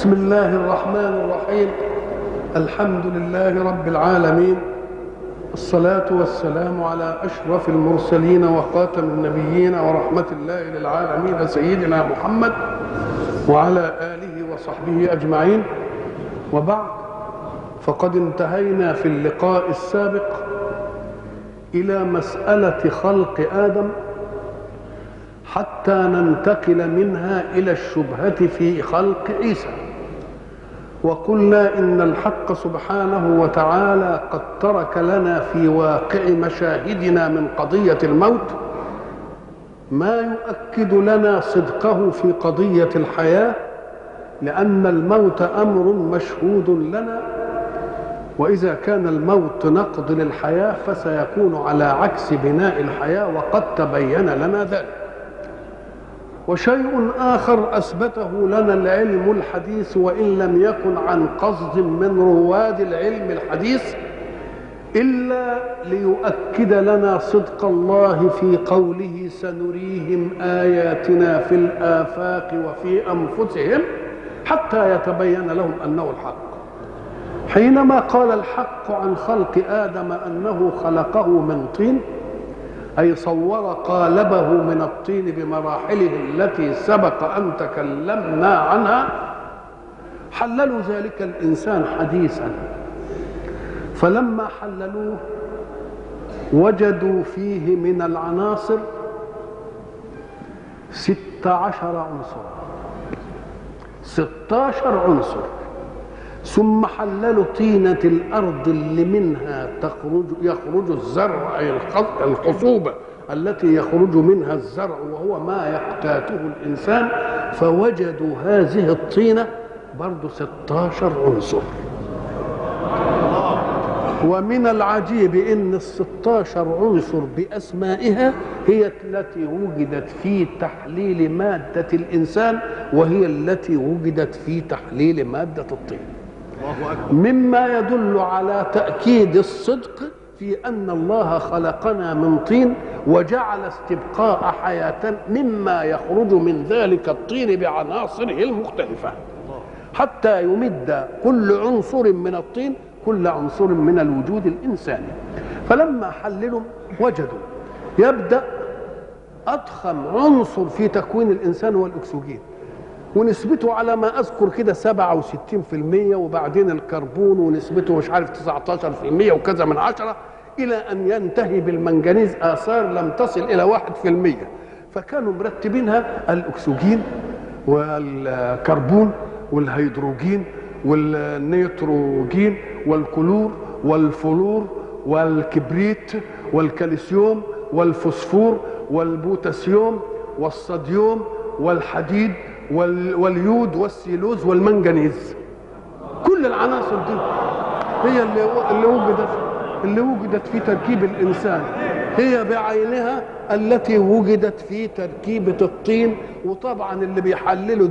بسم الله الرحمن الرحيم. الحمد لله رب العالمين، الصلاة والسلام على أشرف المرسلين وخاتم النبيين ورحمة الله للعالمين سيدنا محمد وعلى آله وصحبه أجمعين. وبعد، فقد انتهينا في اللقاء السابق إلى مسألة خلق آدم حتى ننتقل منها إلى الشبهة في خلق عيسى. وقلنا إن الحق سبحانه وتعالى قد ترك لنا في واقع مشاهدنا من قضية الموت ما يؤكد لنا صدقه في قضية الحياة، لأن الموت أمر مشهود لنا، وإذا كان الموت نقض للحياة فسيكون على عكس بناء الحياة، وقد تبين لنا ذلك. وشيء آخر أثبته لنا العلم الحديث، وإن لم يكن عن قصد من رواد العلم الحديث، إلا ليؤكد لنا صدق الله في قوله: سنريهم آياتنا في الآفاق وفي أنفسهم حتى يتبين لهم أنه الحق. حينما قال الحق عن خلق آدم أنه خلقه من طين، أي صور قالبه من الطين بمراحله التي سبق أن تكلمنا عنها، حللوا ذلك الإنسان حديثا، فلما حللوه وجدوا فيه من العناصر 16 عنصر، 16 عنصر. ثم حللوا طينة الأرض اللي منها يخرج الزرع، أي الخصوبة التي يخرج منها الزرع وهو ما يقتاته الإنسان، فوجدوا هذه الطينة برضو 16 عنصر. ومن العجيب إن 16 عنصر بأسمائها هي التي وجدت في تحليل مادة الإنسان، وهي التي وجدت في تحليل مادة الطين، مما يدل على تأكيد الصدق في أن الله خلقنا من طين وجعل استبقاء حياة مما يخرج من ذلك الطين بعناصره المختلفة، حتى يمد كل عنصر من الطين كل عنصر من الوجود الإنساني. فلما حللوا وجدوا يبدأ أضخم عنصر في تكوين الإنسان هو الأكسجين، ونسبته على ما أذكر كده 67%، وبعدين الكربون ونسبته مش عارف 19% وكذا من 10، إلى أن ينتهي بالمنجنيز آثار لم تصل إلى 1%. فكانوا مرتبينها: الأكسجين والكربون والهيدروجين والنيتروجين والكلور والفلور والكبريت والكالسيوم والفوسفور والبوتاسيوم والصوديوم والحديد واليود والسيلوز والمنجنيز. كل العناصر دي هي اللي وجدت في تركيب الإنسان، هي بعينها التي وجدت في تركيبة الطين. وطبعا اللي بيحللوا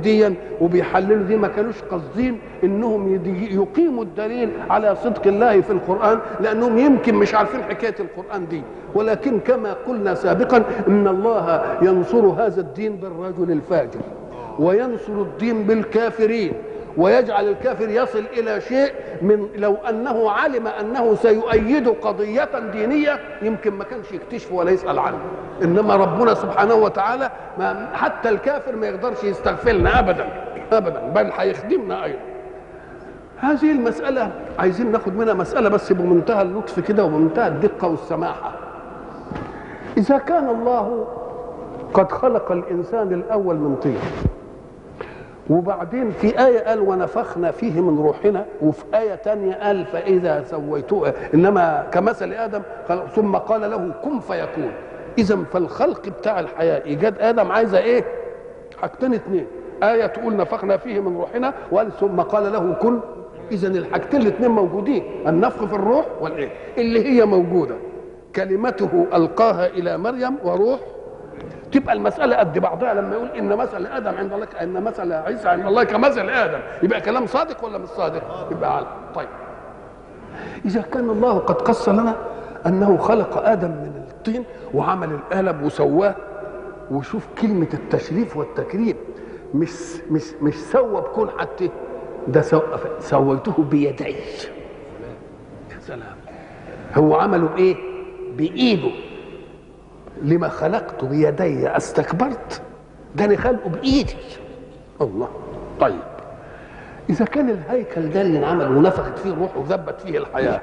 دي ما كانوش قاصدين انهم يقيموا الدليل على صدق الله في القرآن، لانهم يمكن مش عارفين حكاية القرآن دي، ولكن كما قلنا سابقا ان الله ينصر هذا الدين بالرجل الفاجر، وينصر الدين بالكافرين، ويجعل الكافر يصل إلى شيء من لو أنه علم أنه سيؤيد قضية دينية يمكن ما كانش يكتشف ولا يسأل عنه. إنما ربنا سبحانه وتعالى حتى الكافر ما يقدرش يستغفلنا أبدا أبدا، بل هيخدمنا أيضا. هذه المسألة عايزين ناخد منها مسألة بس بمنتهى اللطف كده وبمنتهى الدقة والسماحة. إذا كان الله قد خلق الإنسان الأول من طين، وبعدين في آية قال: ونفخنا فيه من روحنا، وفي آية تانية قال: فإذا سويته إنما كمثل آدم، ثم قال له كن فيكون. إذا فالخلق بتاع الحياة إيجاد آدم عايزة إيه؟ حاجتين اتنين، آية تقول نفخنا فيه من روحنا، وقال ثم قال له كن. إذا الحاجتين الاتنين موجودين، النفخ في الروح والإيه اللي هي موجودة، كلمته ألقاها إلى مريم وروح. تبقى المسألة قد بعضها. لما يقول إن مثل آدم عند الله إن مثل عيسى عند الله كمثل آدم، يبقى كلام صادق ولا مش صادق؟ يبقى عالم. طيب، إذا كان الله قد قص لنا أنه خلق آدم من الطين وعمل القالب وسواه، وشوف كلمة التشريف والتكريم، مش سوى بكون حتى ده سويته بيدي. يا سلام، هو عمله بايه؟ بايده. لما خلقت بيدي استكبرت؟ ده انا خلقه بايدي. الله. طيب اذا كان الهيكل ده اللي انعمل ونفخت فيه الروح وذبت فيه الحياه،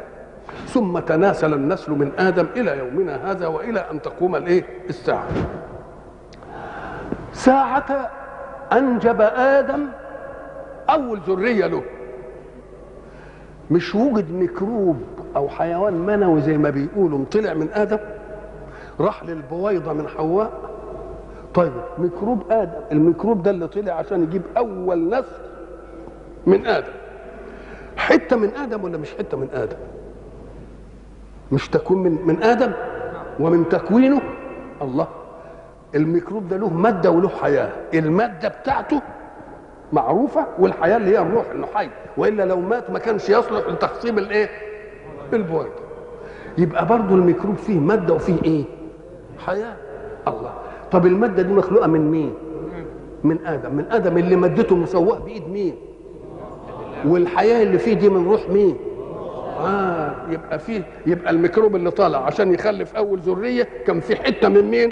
ثم تناسل النسل من ادم الى يومنا هذا والى ان تقوم الساعه، ساعه انجب ادم اول ذريه له، مش وجد ميكروب او حيوان منوي زي ما بيقولوا طلع من ادم راح للبويضه من حواء؟ طيب ميكروب ادم، الميكروب ده اللي طلع عشان يجيب اول نسل من ادم، حته من ادم ولا مش حته من ادم؟ مش تكون من ادم ومن تكوينه. الله. الميكروب ده له ماده وله حياه، الماده بتاعته معروفه والحياه اللي هي الروح انه حي، والا لو مات ما كانش يصلح لتخصيب البويضه. يبقى برضه الميكروب فيه ماده وفيه ايه؟ حياه. الله. طب الماده دي مخلوقه من مين؟ من ادم. من ادم اللي مادته مسواه بايد مين؟ والحياه اللي فيه دي من روح مين؟ يبقى الميكروب اللي طالع عشان يخلف اول ذريه كان في حته من مين؟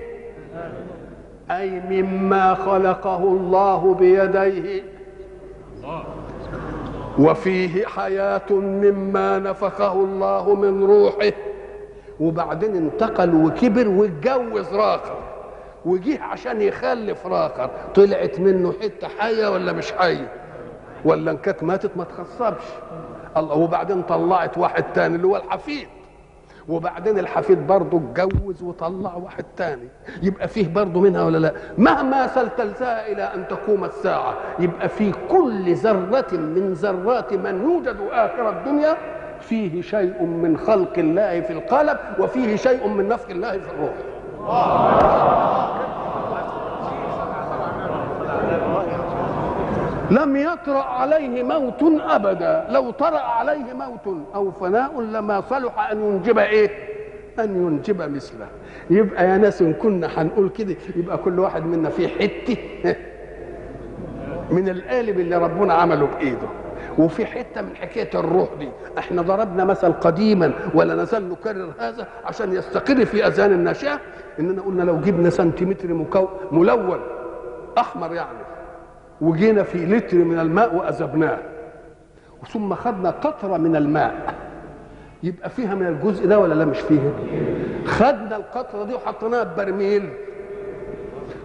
اي مما خلقه الله بيديه، وفيه حياه مما نفخه الله من روحه، وبعدين انتقل وكبر واتجوز راخر وجيه عشان يخلف راخر، طلعت منه حته حيه ولا مش حيه؟ ولا ان كانت ماتت ما تخصبش. الله. وبعدين طلعت واحد تاني اللي هو الحفيد، وبعدين الحفيد برضه اتجوز وطلع واحد تاني، يبقى فيه برضه منها ولا لا؟ مهما سلسلتها الى ان تقوم الساعه يبقى في كل ذره من ذرات من يوجد اخر الدنيا فيه شيء من خلق الله في القالب، وفيه شيء من نفخ الله في الروح. لم يطرأ عليه موت أبدا، لو طرأ عليه موت أو فناء لما صلح أن ينجب إيه؟ أن ينجب مثله. يبقى يا ناس إن كنا هنقول كده يبقى كل واحد منا فيه حتة من القالب اللي ربنا عمله بإيده، وفي حتة من حكاية الروح دي. احنا ضربنا مثل قديما ولا نزال نكرر هذا عشان يستقر في أذهان الناشئة، إننا قلنا لو جبنا سنتيمتر ملون أحمر يعني، وجينا في لتر من الماء وأذبناه، ثم خدنا قطرة من الماء، يبقى فيها من الجزء ده ولا لا مش فيها؟ خدنا القطرة دي وحطيناها ببرميل،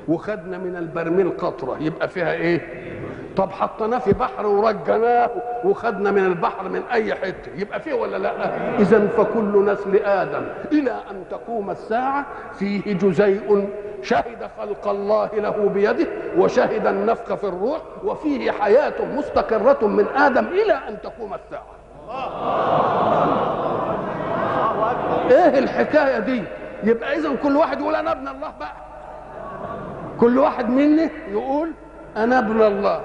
وخدنا من البرميل قطرة، يبقى فيها ايه؟ طب حطيناه في بحر ورجناه وخدنا من البحر من اي حته، يبقى فيه ولا لا؟ اذا فكل نسل ادم الى ان تقوم الساعه فيه جزيء شهد خلق الله له بيده، وشهد النفخ في الروح، وفيه حياه مستقره من ادم الى ان تقوم الساعه. ايه الحكايه دي؟ يبقى اذا كل واحد يقول انا ابن الله بقى، كل واحد مني يقول انا ابن الله.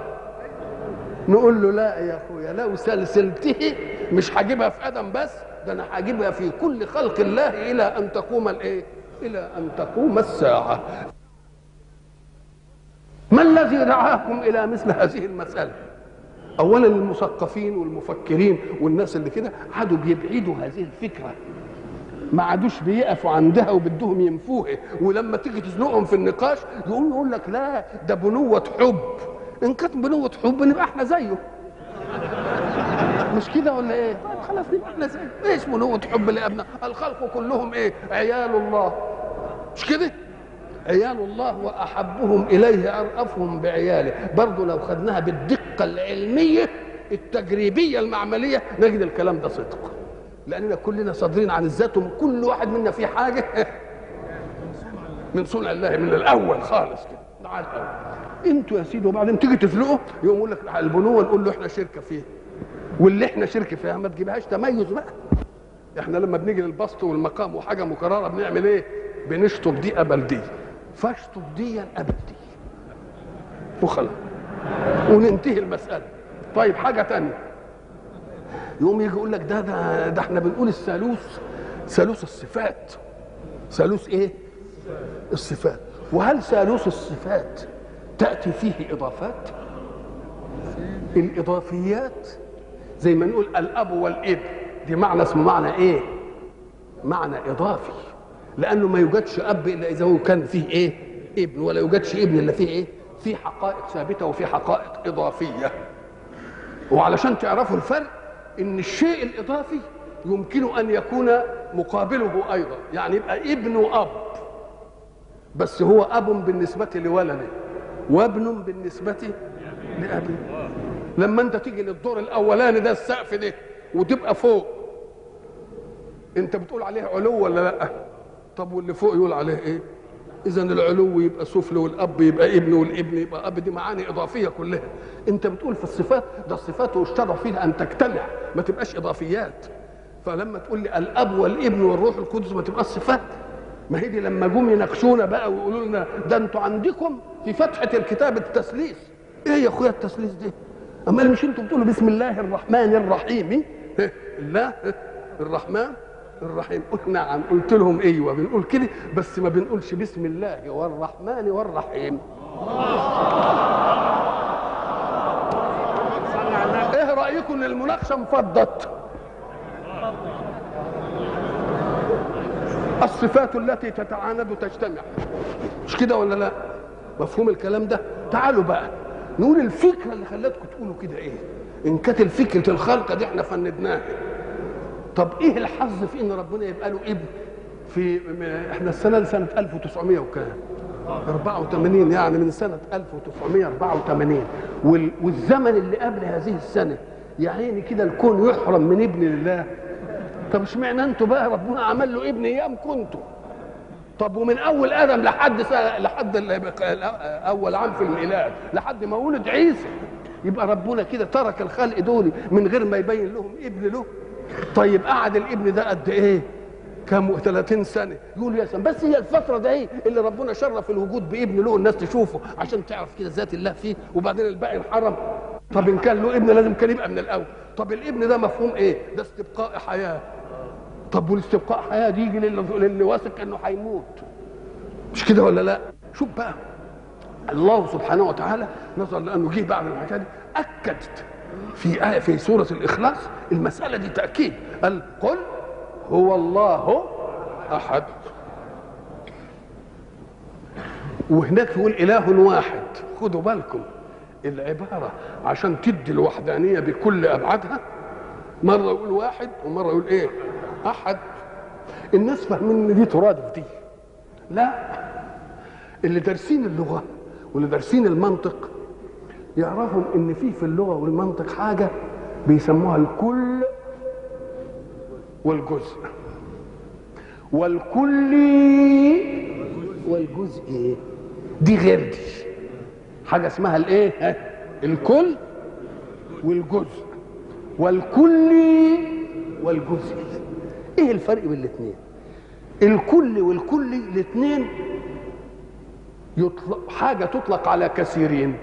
نقول له لا يا اخويا، لو سلسلته مش هجيبها في ادم بس، ده انا هجيبها في كل خلق الله الى ان تقوم الايه؟ الى ان تقوم الساعه. ما الذي دعاكم الى مثل هذه المساله؟ اولا المثقفين والمفكرين والناس اللي كده عادوا بيبعدوا هذه الفكره، ما عادوش بيقفوا عندها وبدهم ينفوها، ولما تيجي تزنقهم في النقاش يقول لك لا ده بنوة حب. ان كانت بنوة حب نبقى احنا زيه، مش كده ولا ايه؟ طيب خلاص نبقى احنا زيه. ايش بنوة حب لابناء الخلق كلهم ايه؟ عيال الله، مش كده؟ عيال الله واحبهم اليه ارأفهم بعياله. برضه لو خدناها بالدقه العلميه التجريبيه المعمليه نجد الكلام ده صدق، لاننا كلنا صادرين عن الذات، وكل واحد منا فيه حاجه من صنع الله من الاول خالص كده. تعال انتوا يا سيدي، وبعدين تيجي تزنقوا يقوم يقول لك البنوه، نقول له احنا شركه فيها، واللي احنا شركه فيها ما تجيبهاش تميز بقى. احنا لما بنيجي للبسط والمقام وحاجه مكرره بنعمل ايه؟ بنشطب دي قبل دي، فاشطب دي قبل دي وخلاص وننتهي المساله. طيب حاجه ثانيه، يقوم يجي يقول لك ده احنا بنقول الثالوث، ثالوث الصفات. ثالوث ايه؟ الصفات. وهل ثالوث الصفات تأتي فيه إضافات؟ الاضافيات زي ما نقول الاب والابن، دي معنى اسمه معنى ايه؟ معنى اضافي، لانه ما يوجدش اب الا اذا هو كان فيه ايه؟ ابن، ولا يوجدش ابن الا فيه ايه؟ في حقائق ثابته وفي حقائق اضافيه. وعلشان تعرفوا الفرق، ان الشيء الاضافي يمكن ان يكون مقابله ايضا، يعني يبقى ابن واب، بس هو اب بالنسبه لولده وابن بالنسبه لابيه. لما انت تيجي للدور الاولاني ده، السقف ده، وتبقى فوق، انت بتقول عليه علو ولا لا؟ طب واللي فوق يقول عليه ايه؟ اذا العلو يبقى سفل، والاب يبقى ابن، والابن يبقى اب، دي معاني اضافيه كلها. انت بتقول في الصفات ده الصفات يشترط فيها ان تجتمع، ما تبقاش اضافيات. فلما تقول لي الاب والابن والروح القدس ما تبقاش صفات. ما هي دي لما جم يناقشونا بقى ويقولوا لنا ده انتوا عندكم في فتحه الكتاب التثليث. ايه يا اخويا التثليث ده؟ امال مش انتوا بتقولوا بسم الله الرحمن الرحيم؟ الله الرحمن الرحيم. قلت نعم. قلت لهم ايوه بنقول كده، بس ما بنقولش بسم الله والرحمن والرحيم. ايه رايكم ان المناقشه انفضت؟ الصفات التي تتعاند تجتمع، مش كده ولا لا؟ مفهوم الكلام ده؟ تعالوا بقى نقول الفكره اللي خلتكم تقولوا كده ايه. ان كانت الفكره الخلقه دي احنا فندناها، طب ايه الحظ في ان ربنا يبقى له ابن؟ في احنا السنه دي سنه 1900 وكام؟ 84، يعني من سنه 1984 والزمن اللي قبل هذه السنه، يا عيني كده الكون يحرم من ابن لله. طب اشمعنى انتوا بقى ربنا عمل له ابن ايام كنتوا؟ طب ومن اول ادم لحد اول عام في الميلاد لحد ما ولد عيسى، يبقى ربنا كده ترك الخلق دول من غير ما يبين لهم ابن له؟ طيب قعد الابن ده قد ايه؟ كم 30 سنه. يقول يا سلام، بس هي الفتره ده ايه اللي ربنا شرف الوجود بابن له الناس تشوفه عشان تعرف كده ذات الله فيه، وبعدين الباقي انحرم. طب ان كان له ابن لازم كان يبقى من الاول. طب الابن ده مفهوم ايه؟ ده استبقاء حياه. طب والاستبقاء حياه دي يجي للي واثق انه هيموت، مش كده ولا لا؟ شوف بقى الله سبحانه وتعالى نظر لانه جه بعد الحكايه دي اكد في آية في سورة الإخلاص المسألة دي تأكيد، قال قل هو الله أحد. وهناك يقول إله واحد. خدوا بالكم العبارة عشان تدي الوحدانية بكل أبعادها، مرة يقول واحد ومرة يقول إيه؟ أحد. الناس فاهمين إن دي ترادف دي. لا، اللي دارسين اللغة واللي دارسين المنطق يعرفوا ان في اللغه والمنطق حاجه بيسموها الكل والجزء. والكلي والجزء دي غير دي. حاجه اسمها الايه؟ الكل والجزء. والكلي والجزء، ايه الفرق بين الاثنين؟ الكل والكلي الاثنين يطلق حاجه تطلق على كثيرين.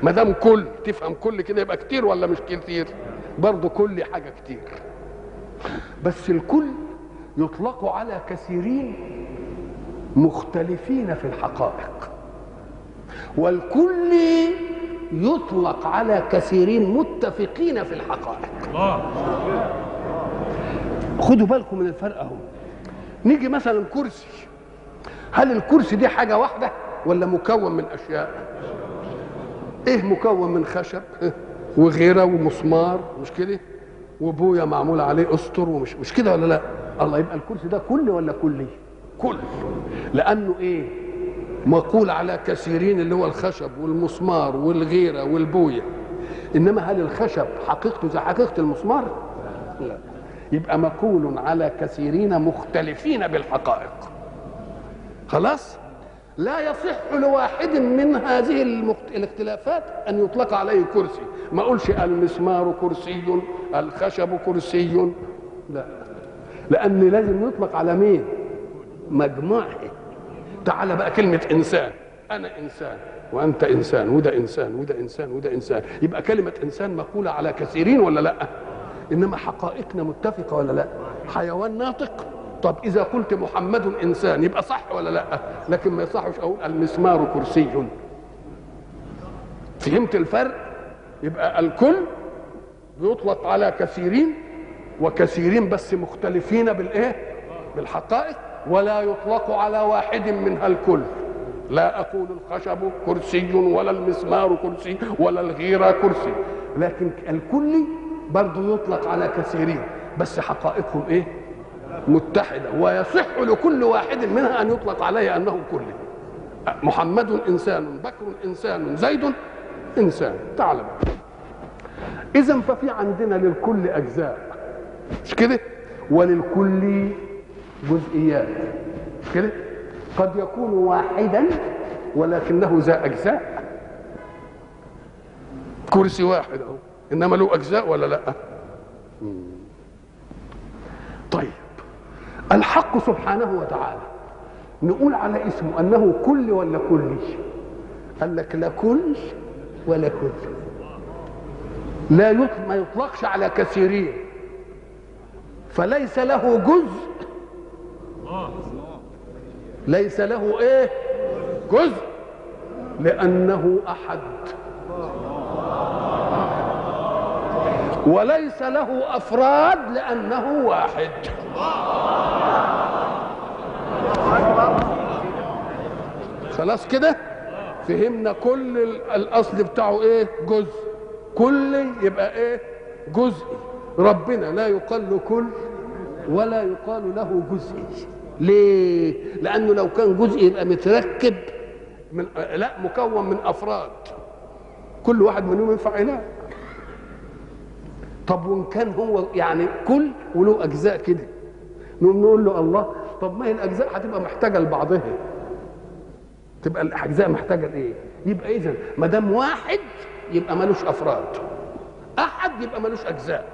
ما دام كل تفهم كل كده يبقى كتير ولا مش كتير؟ برضه كل حاجه كتير. بس الكل يطلق على كثيرين مختلفين في الحقائق، والكل يطلق على كثيرين متفقين في الحقائق. خدوا بالكم من الفرق اهو. نيجي مثلا كرسي، هل الكرسي دي حاجه واحده ولا مكون من اشياء؟ ايه مكون من خشب وغيره ومسمار، مش كده؟ وبويا معمول عليه اسطر، مش كده ولا لا؟ الله، يبقى الكرسي ده كل ولا كلي؟ كل، لانه ايه؟ مقول على كثيرين اللي هو الخشب والمسمار والغيره والبويا. انما هل الخشب حقيقته زي حقيقه المسمار؟ لا. يبقى مقول على كثيرين مختلفين بالحقائق. خلاص؟ لا يصح لواحد من هذه الاختلافات ان يطلق عليه كرسي. ما اقولش المسمار كرسي، الخشب كرسي، لا، لان لازم يطلق على مين؟ مجموعه. تعال بقى كلمه انسان، انا انسان وانت انسان وده انسان وده انسان وده انسان، يبقى كلمه انسان مقوله على كثيرين ولا لا؟ انما حقائقنا متفقه ولا لا؟ حيوان ناطق. طب اذا قلت محمد انسان يبقى صح ولا لا؟ لكن ما يصحش اقول المسمار كرسي. فهمت الفرق؟ يبقى الكل بيطلق على كثيرين، وكثيرين بس مختلفين بالايه؟ بالحقائق، ولا يطلق على واحد منها الكل. لا اقول الخشب كرسي ولا المسمار كرسي ولا الغيره كرسي، لكن الكل برضه يطلق على كثيرين بس حقائقهم ايه؟ متحده، ويصح لكل واحد منها ان يطلق عليه انه كله. محمد انسان، بكر انسان، زيد انسان. تعلم اذا ففي عندنا للكل اجزاء، مش كده؟ وللكل جزئيات، مش كده؟ قد يكون واحدا ولكنه ذا اجزاء. كرسي واحد اهو انما له اجزاء ولا لا؟ طيب الحق سبحانه وتعالى نقول على اسمه انه كل ولا كلي؟ قال لك لا كل ولا كل. ما يطلقش على كثيرين، فليس له جزء، ليس له ايه؟ جزء، لانه احد. وليس له افراد لانه واحد. خلاص كده فهمنا كل الاصل بتاعه ايه؟ جزء. كل يبقى ايه؟ جزء. ربنا لا يقال له كل ولا يقال له جزء. ليه؟ لانه لو كان جزء يبقى متركب من مكون من افراد، كل واحد منهم ينفع اله. طب وان كان هو يعني كل وله اجزاء كده، نقول له الله، طب ما هي الاجزاء هتبقى محتاجه لبعضها، تبقى الاجزاء محتاجه لايه؟ يبقى اذا ما دام واحد يبقى ملوش افراد، احد يبقى ملوش اجزاء.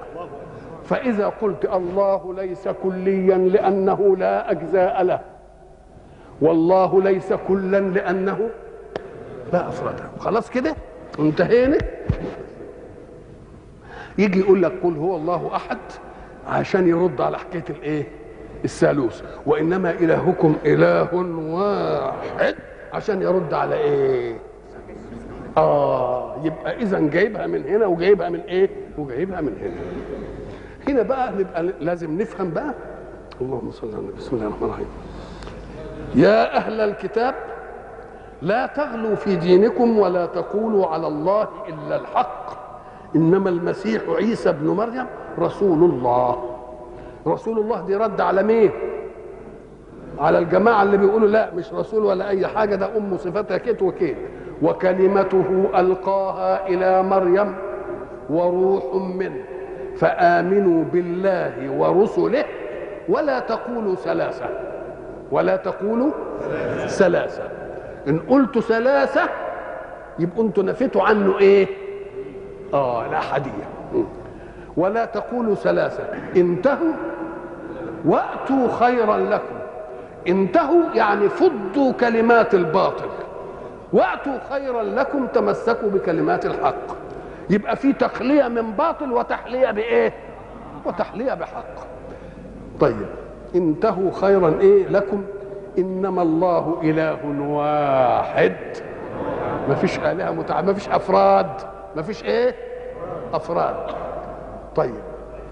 فاذا قلت الله ليس كليا لانه لا اجزاء له، والله ليس كلا لانه لا افراد له، خلاص كده انتهينا. يجي يقول لك قل هو الله احد عشان يرد على حكايه الايه؟ الثالوث. وانما الهكم اله واحد عشان يرد على ايه؟ يبقى اذا جايبها من هنا وجايبها من ايه؟ وجايبها من هنا. هنا بقى نبقى لازم نفهم بقى. اللهم صل على النبي. بسم الله الرحمن الرحيم. يا اهل الكتاب لا تغلوا في دينكم ولا تقولوا على الله الا الحق، انما المسيح عيسى ابن مريم رسول الله. رسول الله دي رد على مين؟ على الجماعه اللي بيقولوا لا مش رسول ولا اي حاجه، ده صفتها كيت وكيت. وكلمته القاها الى مريم وروح منه فامنوا بالله ورسله ولا تقولوا ثلاثه، ولا تقولوا ثلاثه. ان قلتوا ثلاثه يبقوا انتوا نفيتوا عنه ايه؟ الاحاديه. ولا تقولوا ثلاثه، انتهوا واتوا خيرا لكم. انتهوا يعني فضوا كلمات الباطل، واتوا خيرا لكم تمسكوا بكلمات الحق. يبقى في تخليه من باطل وتحليه بايه؟ وتحليه بحق. طيب انتهوا خيرا ايه لكم، انما الله اله واحد، ما فيش الهه ما فيش افراد، ما فيش ايه؟ افراد. طيب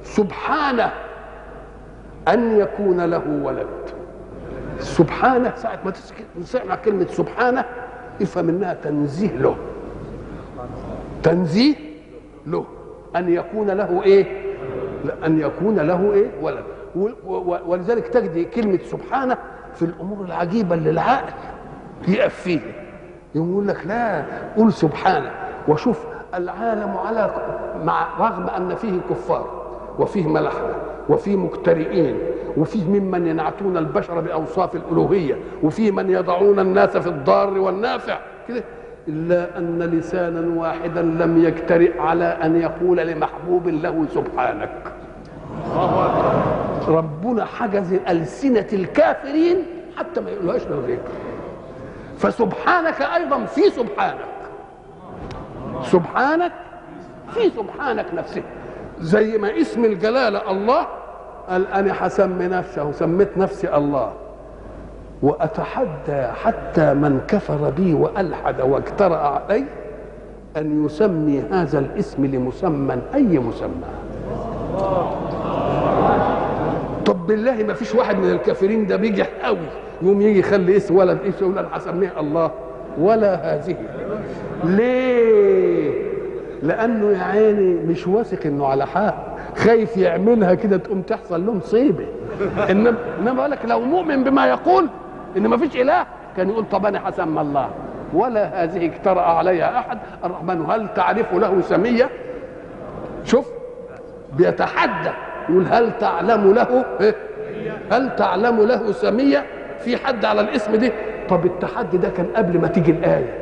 سبحانه ان يكون له ولد. سبحانه ساعه ما تسمع كلمه سبحانه افهم انها تنزيه له، تنزيه له ان يكون له ايه؟ ان يكون له ايه؟ ولد. ولذلك تجد كلمه سبحانه في الامور العجيبه اللي العقل يقف فيها، يقول لك لا قول سبحانه. وشوف العالم مع رغم ان فيه كفار وفيه ملحده وفيه مكترئين وفيه ممن ينعتون البشر باوصاف الالوهيه وفيه من يضعون الناس في الضار والنافع كده، الا ان لسانا واحدا لم يجترئ على ان يقول لمحبوب له سبحانك. ربنا حجز السنه الكافرين حتى ما يقولوهاش لغيرك. فسبحانك ايضا في سبحانك، سبحانك في سبحانك نفسه. زي ما اسم الجلاله الله قال انا هسمي نفسه وسميت نفسي الله، واتحدى حتى من كفر بي والحد واجترأ علي أن يسمي هذا الاسم لمسمى أي مسمى. طب بالله ما فيش واحد من الكافرين ده بيجح قوي يوم يجي يخلي اسم ولد اسم يقول انا هسميه الله؟ ولا هذه. ليه؟ لانه يا عيني مش واثق انه على حق، خايف يعملها كده تقوم تحصل له مصيبه. انما بقول لك لو مؤمن بما يقول ان ما فيش اله كان يقول طب انا هسمى الله. ولا هذه اجترأ عليها احد. الرحمن هل تعرف له سميه؟ شوف بيتحدى يقول هل تعلم له هل تعلم له سميه؟ في حد على الاسم ده؟ طب التحدي ده كان قبل ما تيجي الايه.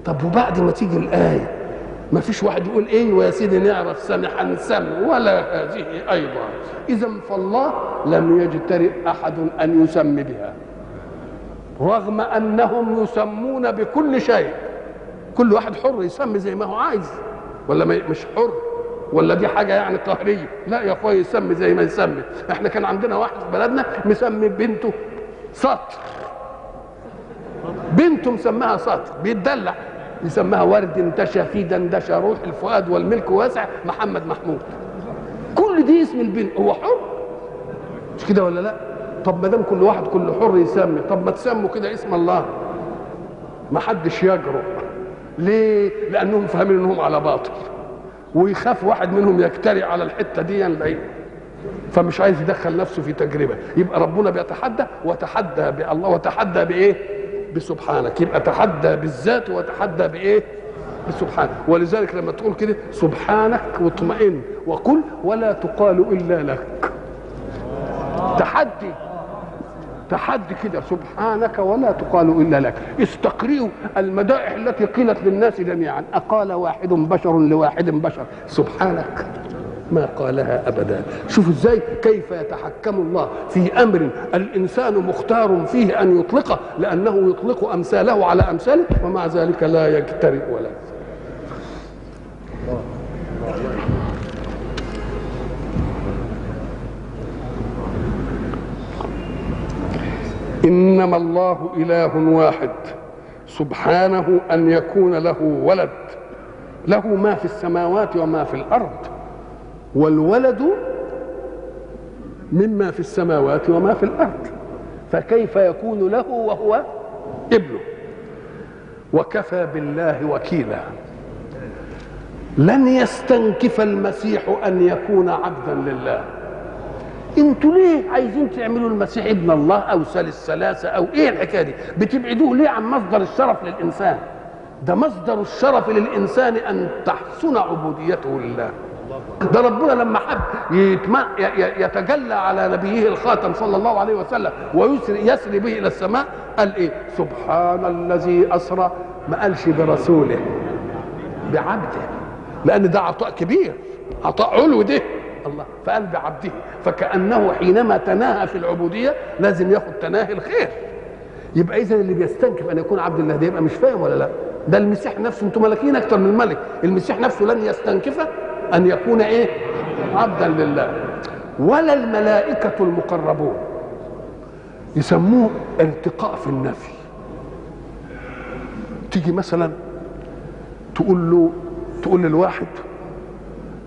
طب وبعد ما تيجي الايه ما فيش واحد يقول ايه ويا سيدي نعرف سمي هنسمي؟ ولا هذه ايضا. اذا فالله لم يجترئ احد ان يسمي بها، رغم انهم يسمون بكل شيء. كل واحد حر يسمي زي ما هو عايز، ولا مش حر؟ ولا دي حاجه يعني قهريه؟ لا يا اخويا يسمي زي ما يسمي. احنا كان عندنا واحد في بلدنا مسمي بنته سطر، بنته مسماها سطر، بيتدلع يسماها ورد انتشى في دندشه روح الفؤاد والملك واسع محمد محمود. كل دي اسم البنت، هو حر مش كده ولا لا؟ طب ما دام كل واحد كل حر يسمي، طب ما تسموا كده اسم الله. ما حدش يجرؤ. ليه؟ لانهم فاهمين انهم على باطل، ويخاف واحد منهم يجترئ على الحته دي ليه؟ فمش عايز يدخل نفسه في تجربه. يبقى ربنا بيتحدى، وتحدى بالله، وتحدى بايه؟ بسبحانك. يبقى تحدى بالذات وتحدى بايه؟ بسبحانك. ولذلك لما تقول كده سبحانك واطمئن وقل ولا تقال الا لك. تحدي كده سبحانك ولا تقال الا لك. استقرئوا المدائح التي قيلت للناس جميعا. اقال واحد بشر لواحد بشر سبحانك؟ ما قالها ابدا. شوف ازاي كيف يتحكم الله في امر الانسان مختار فيه ان يطلقه، لانه يطلق امثاله على امثاله ومع ذلك لا يجترئ ولا. انما الله اله واحد سبحانه ان يكون له ولد، له ما في السماوات وما في الارض، والولد مما في السماوات وما في الارض، فكيف يكون له وهو ابنه؟ وكفى بالله وكيلا. لن يستنكف المسيح ان يكون عبدا لله. انتوا ليه عايزين تعملوا المسيح ابن الله او ثالث ثلاثه او ايه الحكايه دي؟ بتبعدوه ليه عن مصدر الشرف للانسان؟ ده مصدر الشرف للانسان ان تحسن عبوديته لله. ده ربنا لما حب يتجلى على نبيه الخاتم صلى الله عليه وسلم ويسري به الى السماء قال ايه؟ سبحان الذي اسرى. ما قالش برسوله، بعبده، لان ده عطاء كبير، عطاء علو ده الله. فقال بعبده، فكأنه حينما تناهى في العبودية لازم ياخد تناهي الخير. يبقى إذا اللي بيستنكف أن يكون عبد الله ده يبقى مش فاهم ولا لا؟ ده المسيح نفسه، انتم ملكين أكتر من الملك. المسيح نفسه لن يستنكف أن يكون إيه؟ عبدا لله. ولا الملائكة المقربون يسموه ارتقاء في النفي. تيجي مثلا تقول للواحد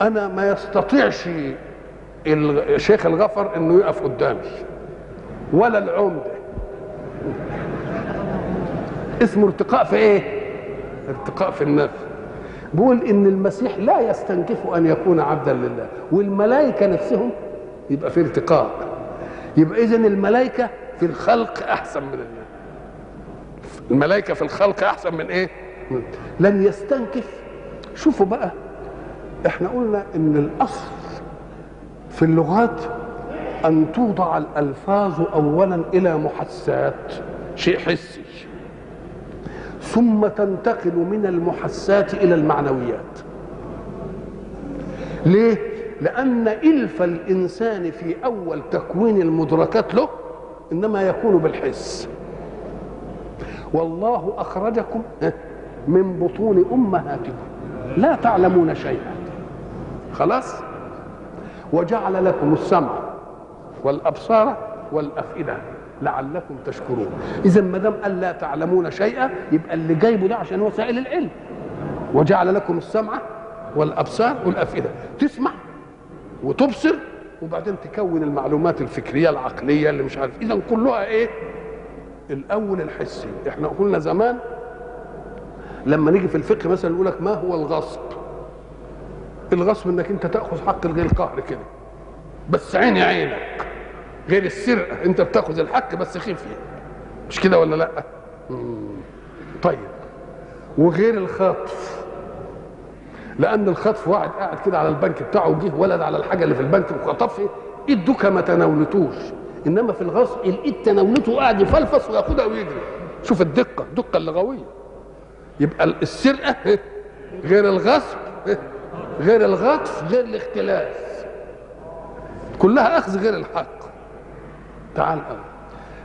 انا ما يستطيعش الشيخ الغفر انه يقف قدامي ولا العمده. اسمه ارتقاء في ايه؟ ارتقاء في النفي. بيقول ان المسيح لا يستنكف ان يكون عبدا لله، والملائكه نفسهم يبقى في ارتقاء. يبقى اذا الملائكه في الخلق احسن من الملائكه في الخلق احسن من ايه؟ لن يستنكف. شوفوا بقى، احنا قلنا ان الاصل في اللغات ان توضع الالفاظ اولا الى محسات، شيء حسي، ثم تنتقل من المحسات الى المعنويات. ليه؟ لان الف الانسان في اول تكوين المدركات له انما يكون بالحس. والله اخرجكم من بطون امهاتكم لا تعلمون شيئا. خلاص؟ وجعل لكم السمع والابصار والافئده لعلكم تشكرون. اذا ما دام قال لا تعلمون شيئا يبقى اللي جايبه ده عشان وسائل العلم. وجعل لكم السمع والابصار والافئده، تسمع وتبصر وبعدين تكون المعلومات الفكريه العقليه اللي مش عارف. اذا كلها ايه؟ الاول الحسي. احنا قلنا زمان لما نيجي في الفقه مثلا يقول لك ما هو الغصب؟ الغصب انك انت تاخذ حق الغير قهر كده، بس عيني عينك. غير السرقه، انت بتاخذ الحق بس خفيه، مش كده ولا لا؟ طيب، وغير الخطف، لان الخطف واحد قاعد كده على البنك بتاعه وجه ولد على الحاجه اللي في البنك وخطفها، ايدك ما تناولتوش، انما في الغصب الايد تناولته وقاعد يفلفص وياخدها ويجري. شوف الدقه اللغويه. يبقى السرقه غير الغصب غير الغطف غير الاختلاس، كلها اخذ غير الحق. تعال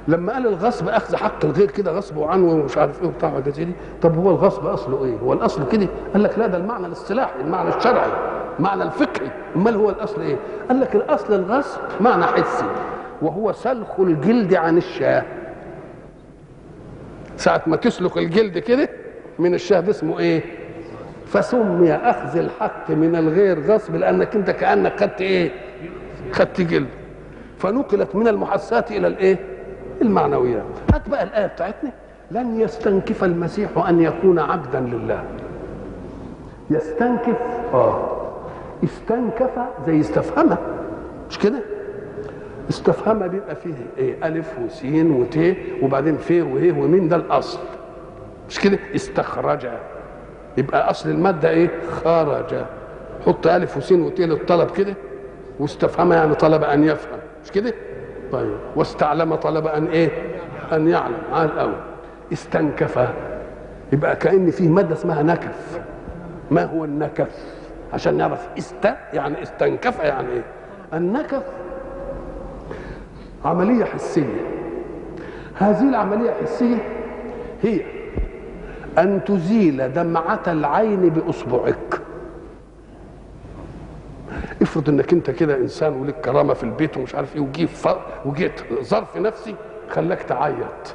لما قال الغصب اخذ حق الغير كده غصبه عنه ومش عارف ايه وبتاع وحاجات دي، طب هو الغصب اصله ايه؟ هو الاصل كده؟ قال لك لا، ده المعنى الاصطلاحي، المعنى الشرعي، المعنى الفقهي. امال هو الاصل ايه؟ قال لك الاصل الغصب معنى حسي، وهو سلخ الجلد عن الشاه. ساعة ما تسلخ الجلد كده من الشاه ده اسمه ايه؟ فسمي اخذ الحق من الغير غصب، لانك انت كانك خدت ايه؟ خدت جلد. فنقلت من المحسات الى الايه؟ المعنويات. هات بقى الايه بتاعتنا: لن يستنكف المسيح ان يكون عبدا لله. يستنكف، استنكف زي استفهم، مش كده؟ استفهم بيبقى فيه ايه؟ الف وسين وت وبعدين ف وه ومين، ده الاصل، مش كده؟ استخرج، يبقى اصل الماده ايه؟ خرج. حط الف وسين وت للطلب كده، واستفهم يعني طلب ان يفهم، مش كده؟ طيب، واستعلم طلب ان ايه؟ ان يعلم. على الاول استنكف، يبقى كأن فيه ماده اسمها نكف. ما هو النكف؟ عشان نعرف يعني استنكف يعني ايه. النكف عمليه حسيه. هذه العمليه الحسيه هي ان تزيل دمعه العين باصبعك. افرض انك انت كده انسان ولك كرامه في البيت ومش عارف ايه، وجيت ظرف نفسي خلاك تعيط،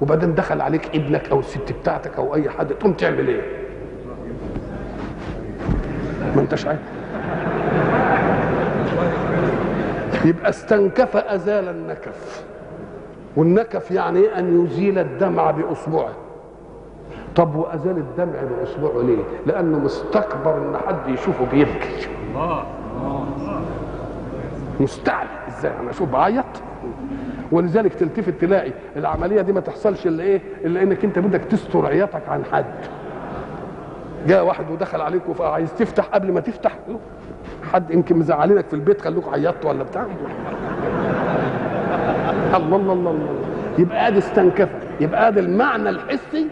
وبعدين دخل عليك ابنك او الست بتاعتك او اي حد، تقوم تعمل ايه؟ ما انتش عارف. يبقى استنكف ازال النكف. والنكف يعني ايه؟ ان يزيل الدمع باصبعه. طب وازال الدمع باصبعه ليه؟ لانه مستكبر ان حد يشوفه بيبكي. مستعلي، ازاي انا اشوف بعيط؟ ولذلك تلتفت تلاقي العمليه دي ما تحصلش الا ايه؟ الا انك انت بدك تستر عياطك عن حد. جاء واحد ودخل عليك وعايز تفتح، قبل ما تفتح حد يمكن مزعلينك في البيت خلوك عيطت ولا بتاع. الله الله الله الله. يبقى ادي استنكف، يبقى ادي المعنى الحسي.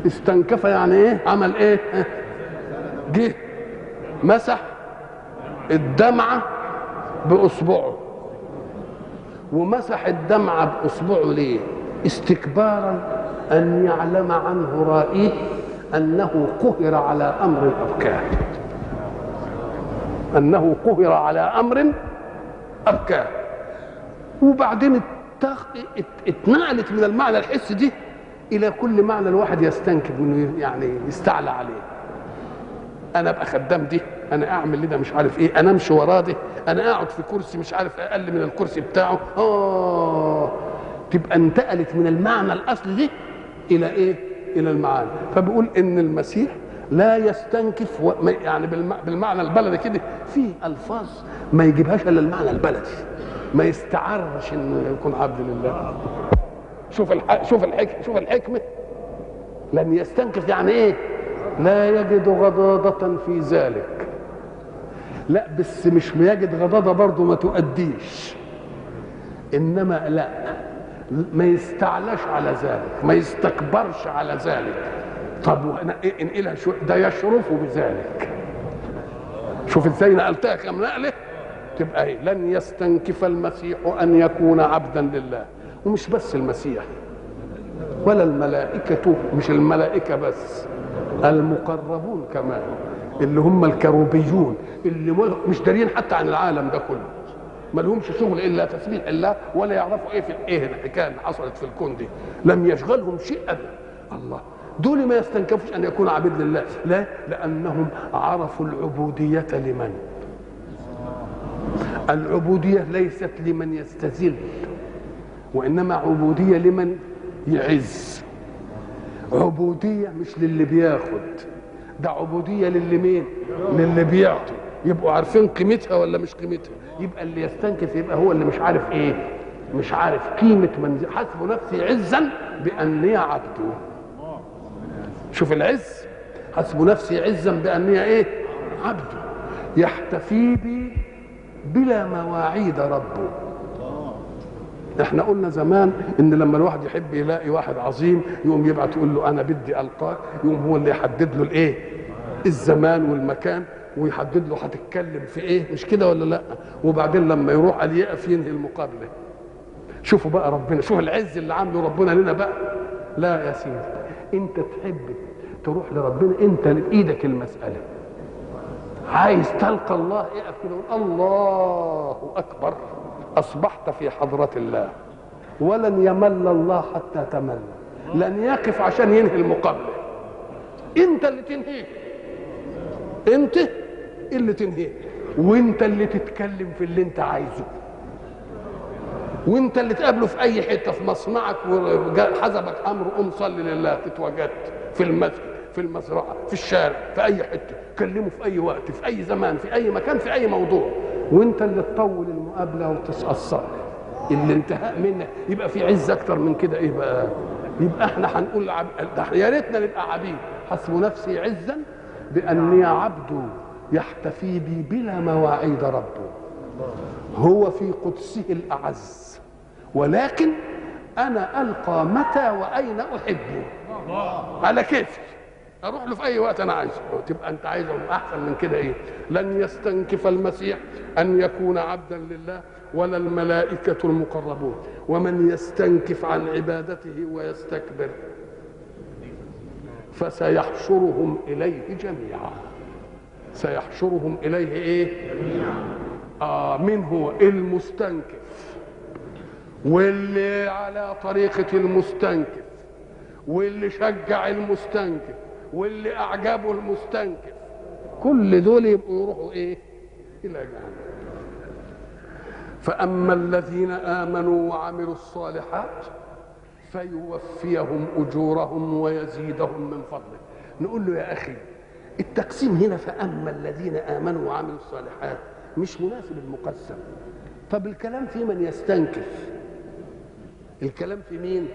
استنكف يعني ايه؟ عمل ايه؟ جه مسح الدمعه باصبعه. ومسح الدمعه باصبعه ليه؟ استكبارا ان يعلم عنه رائيه انه قهر على امر ابكاه. انه قهر على امر ابكاه. وبعدين اتنقلت من المعنى الحسي دي الى كل معنى الواحد يستنكف منه، يعني يستعلى عليه. انا ابقى خدام دي، انا اعمل لده مش عارف ايه، انا امشي وراه دي، انا اقعد في كرسي مش عارف اقل من الكرسي بتاعه. تبقى انتقلت من المعنى الاصلي دي الى ايه؟ الى المعاني. فبيقول ان المسيح لا يستنكف، يعني بالمعنى البلدي كده، في الفاظ ما يجيبهاش الا المعنى البلدي، ما يستعرش انه يكون عبد لله. شوف الحكمه. لن يستنكف يعني ايه؟ لا يجد غضاضة في ذلك. لا بس مش يجد غضاضة برضه ما تؤديش، انما لا، ما يستعلاش على ذلك، ما يستكبرش على ذلك. طب انقلها شو ده؟ يشرف بذلك. شوف ازاي نقلتها كم نقله. تبقى ايه؟ لن يستنكف المسيح ان يكون عبدا لله. ومش بس المسيح ولا الملائكة، مش الملائكة بس، المقربون كمان، اللي هم الكروبيون، اللي مش دارين حتى عن العالم ده كله، ما لهمش شغل الا تسبيح الله، ولا يعرفوا ايه في ايه الحكايه اللي حصلت في الكون دي. لم يشغلهم شيء ابدا. الله، دول ما يستنكفوش ان يكونوا عبيد لله. لا، لانهم عرفوا العبوديه لمن؟ العبوديه ليست لمن يستذل، وانما عبوديه لمن يعز. عبوديه مش للي بياخد، ده عبوديه للي مين؟ للي بيعطي. يبقوا عارفين قيمتها ولا مش قيمتها. يبقى اللي يستنكف يبقى هو اللي مش عارف ايه، مش عارف قيمه من حسب نفسي عزا باني عبده. شوف العز، حسب نفسي عزا باني ايه؟ عبده. يحتفي بي بلا مواعيد ربه. احنا قلنا زمان ان لما الواحد يحب يلاقي واحد عظيم يقوم يبعت يقول له انا بدي القاك، يقوم هو اللي يحدد له الايه؟ الزمان والمكان، ويحدد له هتتكلم في ايه، مش كده ولا لا؟ وبعدين لما يروح قال يقف ينهي المقابله. شوفوا بقى ربنا، شوف العز اللي عامله ربنا لنا بقى. لا يا سيدي، انت تحب تروح لربنا، انت بايدك المساله. عايز تلقى الله، اقف كده وقول الله اكبر، اصبحت في حضره الله. ولن يمل الله حتى تمل، لن يقف عشان ينهي المقابله. انت اللي تنهيه، انت اللي تنهيه، وانت اللي تتكلم في اللي انت عايزه، وانت اللي تقابله في اي حته، في مصنعك وحزبك امر قوم صلي لله، تتواجدت في المسجد، في المزرعه، في الشارع، في اي حته، كلمه في اي وقت، في اي زمان، في اي مكان، في اي موضوع، وانت اللي تطول المقابله وتتاثر الانتهاء منك. يبقى في عز اكتر من كده ايه بقى؟ يبقى احنا هنقول يا ريتنا نبقى عبيد. حسب نفسي عزا باني عبد يحتفي بي بلا مواعيد ربه. هو في قدسه الاعز، ولكن انا القى متى واين احبه على كيفي، اروح له في اي وقت انا عايزه. تبقى انت عايزه احسن من كده ايه؟ لن يستنكف المسيح ان يكون عبدا لله ولا الملائكه المقربون. ومن يستنكف عن عبادته ويستكبر فسيحشرهم اليه جميعا. سيحشرهم اليه ايه؟ من هو المستنكف، واللي على طريقة المستنكف، واللي شجع المستنكف، واللي أعجبه المستنكف، كل دول يبقوا يروحوا إيه؟ إلى جهنم. فأما الذين آمنوا وعملوا الصالحات فيوفيهم أجورهم ويزيدهم من فضله. نقول له يا أخي التقسيم هنا فأما الذين آمنوا وعملوا الصالحات مش مناسب المقسم. طب الكلام في من يستنكف، الكلام في مين؟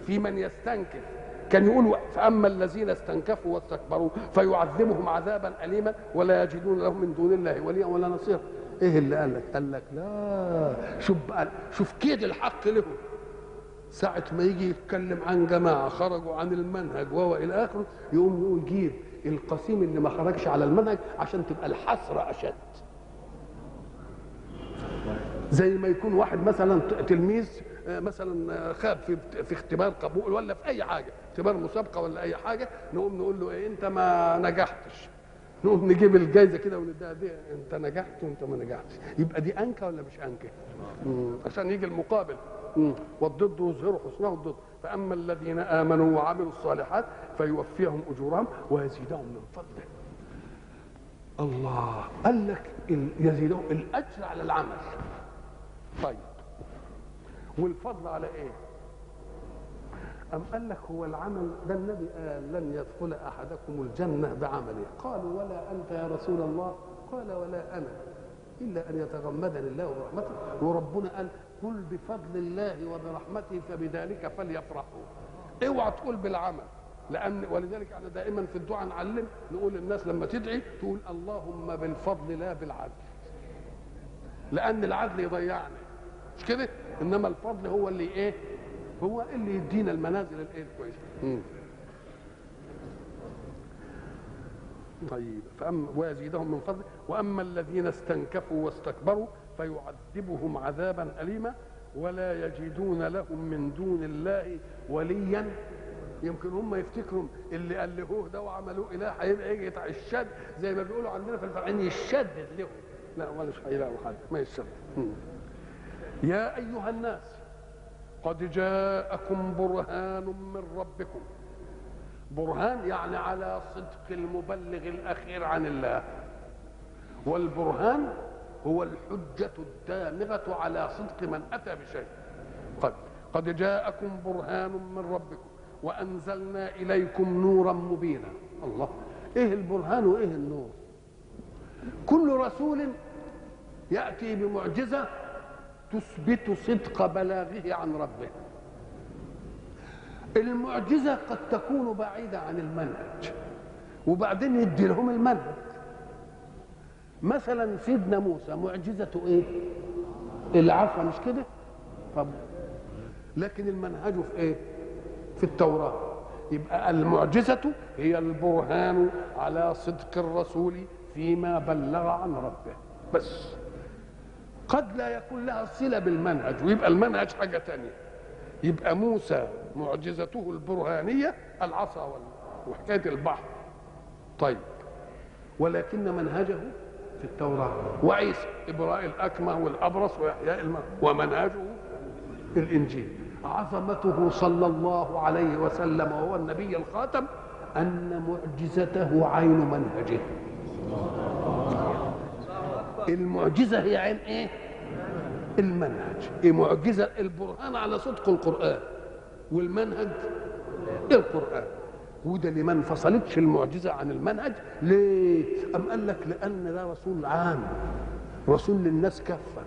في من يستنكف. كان يقول فأما الذين استنكفوا واستكبروا فيعذبهم عذابا أليما ولا يجدون لهم من دون الله وليا ولا نصيرا. ايه اللي قال لك؟ قال لك لا، شوف كيد الحق لهم. ساعة ما يجي يتكلم عن جماعة خرجوا عن المنهج وهو إلى آخره، يقوم يجيب القسيم اللي ما خرجش على المنهج عشان تبقى الحسرة أشد. زي ما يكون واحد مثلا تلميذ مثلا خاب في اختبار قبول ولا في اي حاجه، اختبار مسابقه ولا اي حاجه، نقوم نقول له ايه؟ انت ما نجحتش. نقوم نجيب الجائزه كده ونديها دي، انت نجحت وانت ما نجحتش. يبقى دي انكه ولا مش انكه؟ عشان يجي المقابل. والضد يظهر حسنه الضد. فاما الذين امنوا وعملوا الصالحات فيوفيهم اجورهم ويزيدهم من فضله. الله قال لك يزيدهم الاجر على العمل. طيب والفضل على ايه؟ أم قال لك هو العمل ده النبي قال لن يدخل احدكم الجنه بعمله. قالوا ولا انت يا رسول الله؟ قال ولا انا الا ان يتغمدني الله برحمته. وربنا قال قل بفضل الله وبرحمته فبذلك فليفرحوا. اوعى تقول بالعمل، لان ولذلك احنا دائما في الدعاء نعلم نقول للناس لما تدعي تقول اللهم بالفضل لا بالعدل، لان العدل يضيعني، مش كده؟ انما الفضل هو اللي ايه؟ هو اللي يدينا المنازل الايه الكويسه. طيب فاما ويزيدهم من فضله. واما الذين استنكفوا واستكبروا فيعذبهم عذابا اليما ولا يجدون لهم من دون الله وليا. يمكن هم يفتكروا اللي ألهوه ده وعملوه اله هيبقى يجي الشد زي ما بيقولوا عندنا في الفرعين يشدد لهم. لا ولا مش هيلاقوا حد ما يشدد. يا ايها الناس قد جاءكم برهان من ربكم برهان يعني على صدق المبلغ الأخير عن الله، والبرهان هو الحجة الدامغة على صدق من أتى بشيء. قد جاءكم برهان من ربكم وأنزلنا إليكم نورا مبينا. الله، إيه البرهان وإيه النور؟ كل رسول يأتي بمعجزة تثبت صدق بلاغه عن ربه. المعجزة قد تكون بعيدة عن المنهج وبعدين يدي لهم المنهج. مثلا سيدنا موسى معجزته ايه؟ العصا، مش كده؟ طب لكن المنهج في ايه؟ في التوراة. يبقى المعجزة هي البرهان على صدق الرسول فيما بلغ عن ربه بس. قد لا يكون لها صلة بالمنهج ويبقى المنهج حاجة تانية. يبقى موسى معجزته البرهانية العصا وحكاية البحر. طيب، ولكن منهجه في التوراة. وعيسى إبراء الأكمه والأبرص وإحياء الموتى، ومنهجه الإنجيل. عظمته صلى الله عليه وسلم وهو النبي الخاتم أن معجزته عين منهجه. المعجزة هي عين إيه؟ المنهج. إيه معجزة؟ البرهان على صدق القرآن، والمنهج القرآن. وده اللي ما انفصلتش المعجزة عن المنهج. ليه؟ أم قال لك لأن ده رسول عام، رسول للناس كافة،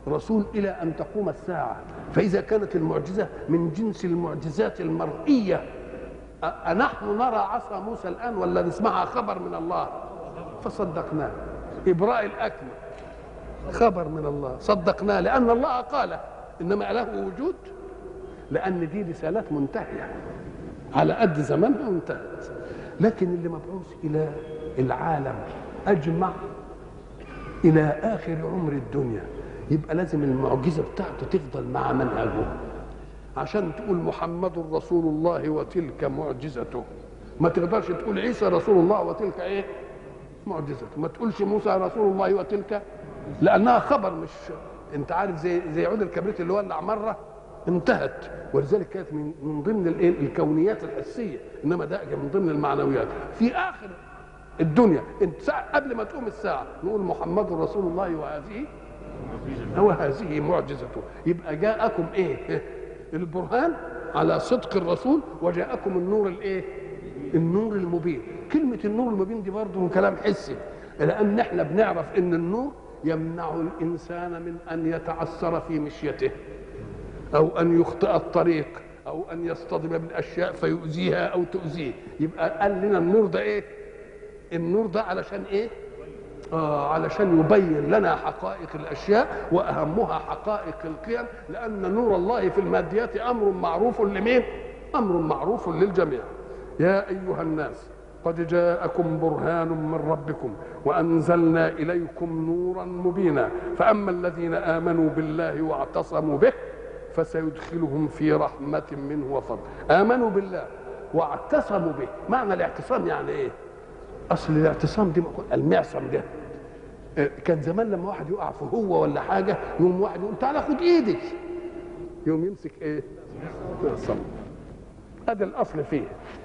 رسول إلى أن تقوم الساعة. فإذا كانت المعجزة من جنس المعجزات المرئية، أنحن نرى عصا موسى الآن ولا نسمعها خبر من الله؟ فصدقناه. إبراء الأكمه خبر من الله، صدقناه لأن الله قال، إنما له وجود لأن دي رسالات منتهية على قد زمانها وانتهت. لكن اللي مبعوث إلى العالم أجمع إلى آخر عمر الدنيا يبقى لازم المعجزة بتاعته تفضل مع منهجه. عشان تقول محمد رسول الله وتلك معجزته، ما تقدرش تقول عيسى رسول الله وتلك ايه؟ معجزته. ما تقولش موسى رسول الله وتلك، لأنها خبر. مش انت عارف زي عود الكبريت اللي ولع مرة انتهت، ولذلك كانت من ضمن الكونيات الحسية، انما ده من ضمن المعنويات. في آخر الدنيا انت قبل ما تقوم الساعة نقول محمد رسول الله وهذه معجزته. يبقى جاءكم ايه؟ البرهان على صدق الرسول، وجاءكم النور الايه؟ النور المبين. كلمة النور المبين دي برضه من كلام حسي، لأن احنا بنعرف ان النور يمنع الإنسان من أن يتعثر في مشيته، أو أن يخطئ الطريق، أو أن يصطدم بالأشياء فيؤذيها أو تؤذيه. يبقى قال لنا النور ده إيه؟ النور ده علشان إيه؟ علشان يبين لنا حقائق الأشياء وأهمها حقائق القيم، لأن نور الله في الماديات أمر معروف لمين؟ أمر معروف للجميع. يا أيها الناس قد جاءكم برهان من ربكم وأنزلنا إليكم نورا مبينا، فأما الذين آمنوا بالله واعتصموا به فسيدخلهم في رحمة منه وفضل. آمنوا بالله واعتصموا به. معنى الاعتصام يعني إيه؟ أصل الاعتصام دي المعصم ده كان زمان لما واحد يقع في هو ولا حاجة يوم واحد يقول تعالى خد إيدي، يوم يمسك إيه؟ معصم. هذا الأصل فيه.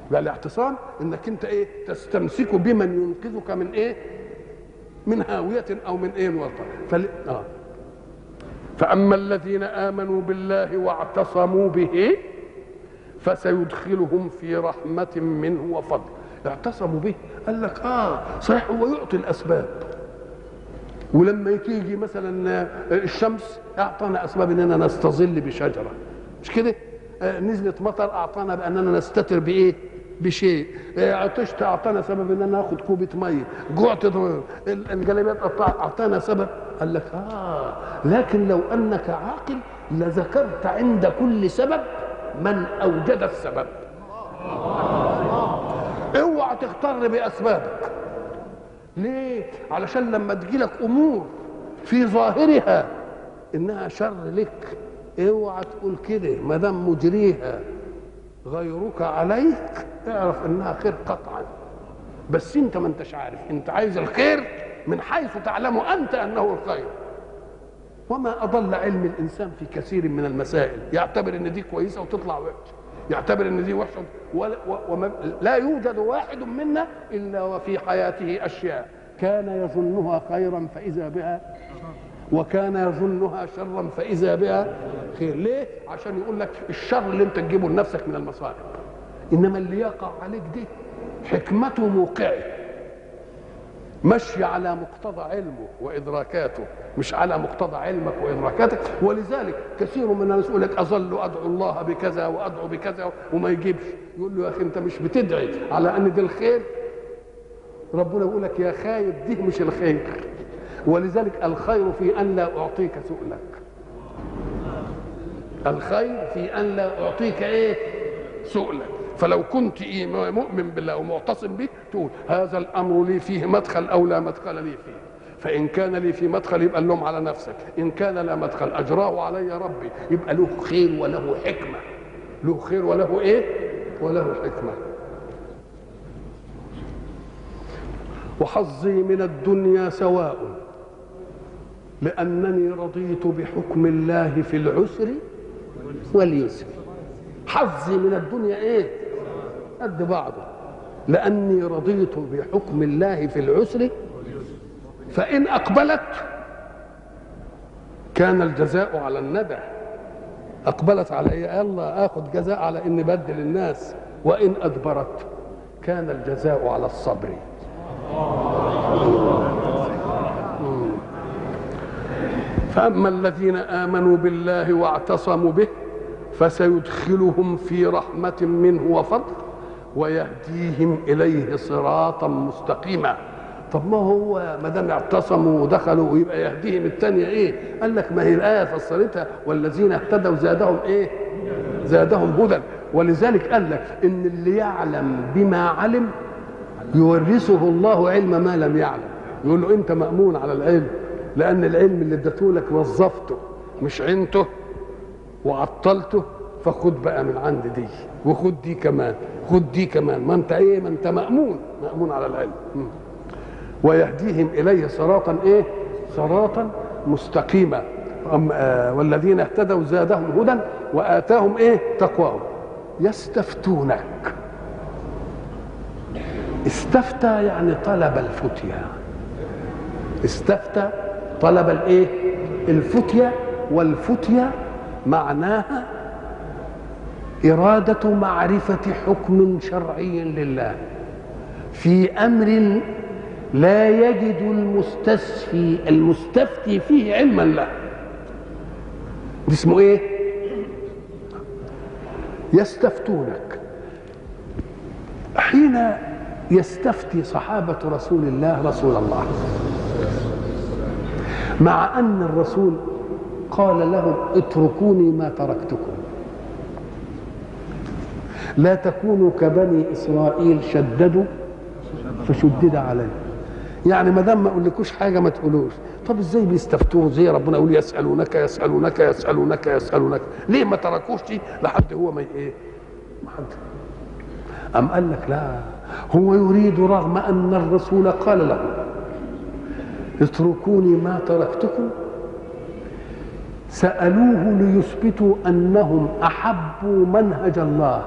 يبقى الاعتصام إنك أنت إيه؟ تستمسك بمن ينقذك من إيه؟ من هاوية أو من إيه الوطن. فأما الذين آمنوا بالله واعتصموا به فسيدخلهم في رحمة منه وفضل. اعتصموا به، قال لك صحيح هو يعطي الأسباب، ولما تيجي مثلا الشمس أعطانا أسباب إننا نستظل بشجرة، مش كده؟ نزلت مطر أعطانا بأننا نستتر بإيه؟ بشيء. عطشت أعطانا سبب إننا ناخد كوبة مية. جوعت الجلابيات أعطانا سبب. قال لك لكن لو أنك عاقل لذكرت عند كل سبب من أوجد السبب. اوعى تغتر بأسبابك. ليه؟ علشان لما تجيلك أمور في ظاهرها إنها شر لك اوعى تقول كده، ما دام مجريها غيرك عليك اعرف انها خير قطعا. بس انت ما انتش عارف، انت عايز الخير من حيث تعلم انت انه الخير. وما اضل علم الانسان في كثير من المسائل، يعتبر ان دي كويسه وتطلع وحشه. يعتبر ان دي وحشه، لا يوجد واحد منا الا وفي حياته اشياء كان يظنها خيرا فاذا بها، وكان يظنها شرا فاذا بها خير. ليه؟ عشان يقول لك الشر اللي انت تجيبه لنفسك من المصائب، انما اللي يقع عليك دي حكمته موقعه، مشي على مقتضى علمه وادراكاته، مش على مقتضى علمك وادراكاتك. ولذلك كثير من الناس يقول لك اظل ادعو الله بكذا وادعو بكذا وما يجيبش. يقول له يا اخي انت مش بتدعي على ان ده الخير؟ ربنا يقول لك يا خايب دي مش الخير. ولذلك الخير في ان لا اعطيك سؤلك، الخير في ان لا اعطيك ايه؟ سؤلك. فلو كنت مؤمن بالله ومعتصم به تقول هذا الامر لي فيه مدخل او لا مدخل لي فيه، فان كان لي في مدخل يبقى اللوم على نفسك، ان كان لا مدخل اجراه علي ربي يبقى له خير وله حكمه، له خير وله ايه؟ وله حكمه. وحظي من الدنيا سواء لانني رضيت بحكم الله في العسر واليسر. حظي من الدنيا ايه؟ قد بعضه، لاني رضيت بحكم الله في العسر، فان اقبلت كان الجزاء على الندى، اقبلت على ايه؟ يلا اخذ جزاء على اني بدل الناس، وان ادبرت كان الجزاء على الصبر. فاما الذين امنوا بالله واعتصموا به فسيدخلهم في رحمة منه وفضل ويهديهم إليه صراطا مستقيما. طب ما هو ما دام اعتصموا ودخلوا ويبقى يهديهم الثانية ايه؟ قال لك ما هي الآية فسرتها والذين اهتدوا زادهم ايه؟ زادهم هدى. ولذلك قال لك ان اللي يعلم بما علم يورثه الله علم ما لم يعلم. يقول له انت مأمون على العلم، لأن العلم اللي اديته لك وظفته مش عينته وعطلته، فخد بقى من عند دي وخد دي كمان، خد دي كمان، ما انت ايه؟ ما انت مأمون على العلم. ويهديهم اليه صراطا ايه؟ صراطا مستقيما. والذين اهتدوا زادهم هدى واتاهم ايه؟ تقواهم. يستفتونك، استفتى يعني طلب الفتيا، استفتى طلب الايه؟ الفتيا. والفتيا معناها إرادة معرفة حكم شرعي لله في أمر لا يجد المستفتي فيه علما له. اسمه إيه؟ يستفتونك. حين يستفتي صحابة رسول الله رسول الله، مع أن الرسول قال لهم اتركوني ما تركتكم، لا تكونوا كبني إسرائيل شددوا فشدد عليه. يعني ما دام ما اقولكوش حاجه ما تقولوش. طب ازاي بيستفتوه؟ زي ربنا يقول يسالونك يسالونك يسالونك يسالونك، ليه ما تركوش دي لحد هو ما ايه؟ ما حد. أم قال لك لا، هو يريد رغم أن الرسول قال له اتركوني ما تركتكم، سألوه ليثبتوا أنهم أحبوا منهج الله،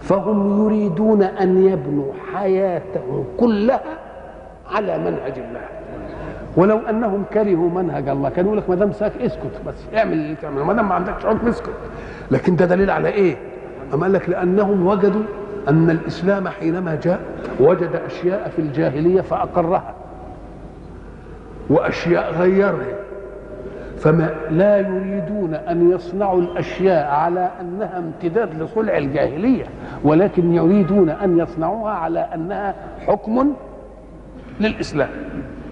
فهم يريدون أن يبنوا حياتهم كلها على منهج الله. ولو أنهم كرهوا منهج الله كانوا يقول لك ما دام ساك اسكت بس، اعمل اللي تعمله، ما دام ما عندكش حكم اسكت. لكن ده دليل على إيه؟ أما قال لك لأنهم وجدوا أن الإسلام حينما جاء وجد أشياء في الجاهلية فأقرها وأشياء غيرها، فما لا يريدون أن يصنعوا الأشياء على أنها امتداد لصلع الجاهلية، ولكن يريدون أن يصنعوها على أنها حكم للإسلام.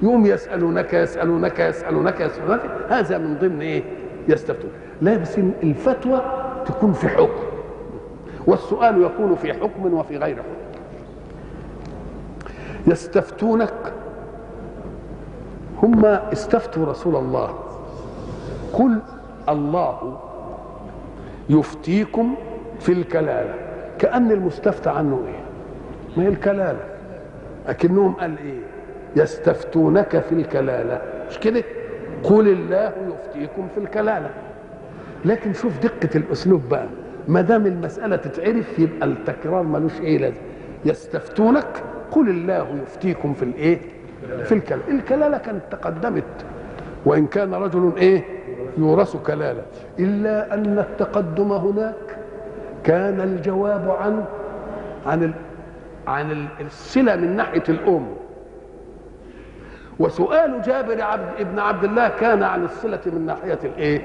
يوم يسألونك يسألونك يسألونك يسألونك، هذا من ضمن إيه؟ يستفتون. لا بس الفتوى تكون في حكم، والسؤال يكون في حكم وفي غير حكم. يستفتونك، هم استفتوا رسول الله، قل الله يفتيكم في الكلالة. كأن المستفتى عنه ايه؟ ما هي الكلالة، لكنهم قال ايه؟ يستفتونك في الكلالة، مش كده؟ قل الله يفتيكم في الكلالة. لكن شوف دقة الأسلوب بقى، ما دام المساله تتعرف يبقى التكرار ملوش ايه لازم. يستفتونك قل الله يفتيكم في الايه؟ في الكلاله. الكلاله كانت تقدمت وان كان رجل ايه؟ يورث كلاله، الا ان التقدم هناك كان الجواب عن الصله من ناحيه الام، وسؤال جابر ابن عبد الله كان عن الصله من ناحيه الايه؟